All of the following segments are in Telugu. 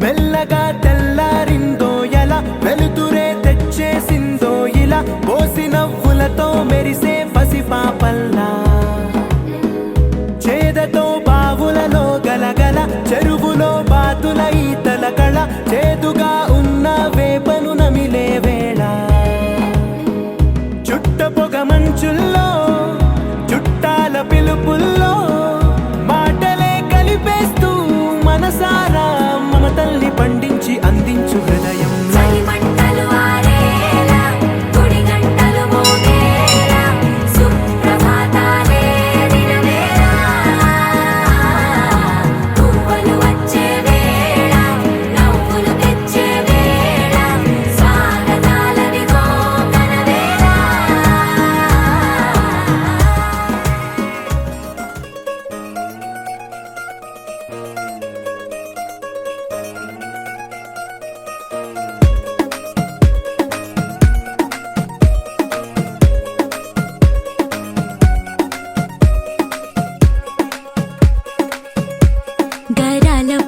మెల్లగా తెల్లారిందో ఎలా వెలుతురే తెచ్చేసిందో ఇలా పోసి నవ్వులతో మెరిసే పసిపాపల్లా చేదతో బావులలో గలగల చెరువులో బాతుల ఈతల కళ చేదుగా ఉన్న వేపను నమిలే వేళ చుట్ట పొగ మంచుల్లో చుట్టాల పిలుపుల్లో మాటలే కలిపేస్తూ మనసారా మమతల్ని పండించి అందించు హృదయం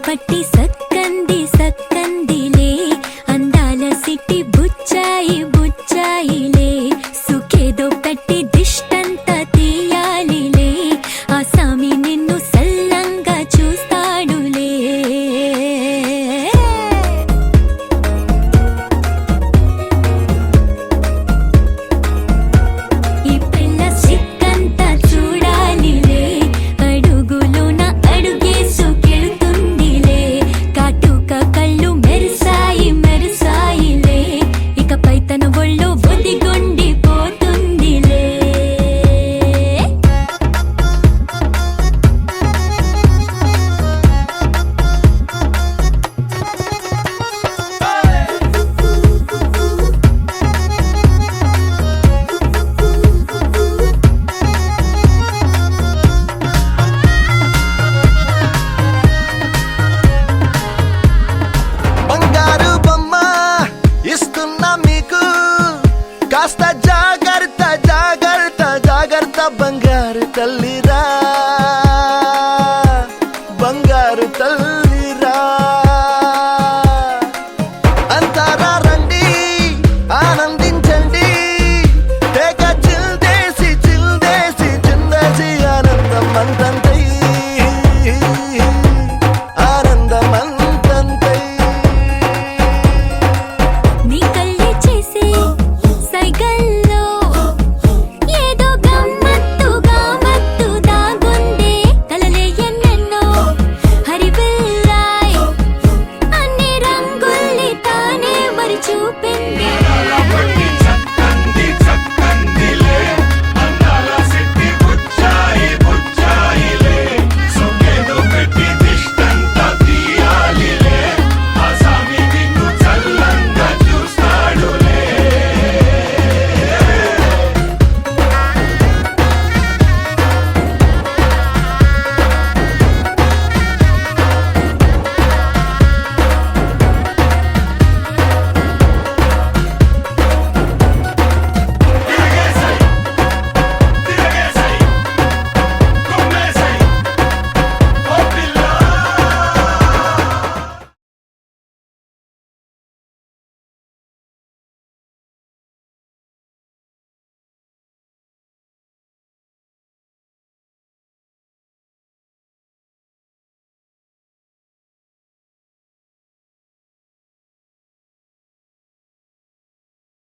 పట్టి సక్కంది సక్కందిలే అందాల సిట్టి బుచ్చాయి బుచ్చాయిలే సుఖేదో పెట్టి దిష్టంతా తీయాలిలే ఆ సామి నిన్ను సల్లంగా చూస్తాడులే ఈ పిల్ల సిక్కంతా చూడాలిలే అడుగులోన అడుగేసు కళ్ళు మెరిసాయి మెరిసాయిలే ఇకపై తన ఒళ్ళు ఒదిగొండి పోతుందిలే కాస్త జాగ్రత్త జాగ్రత్త జాగ్రత్త బంగారు తల్లిరా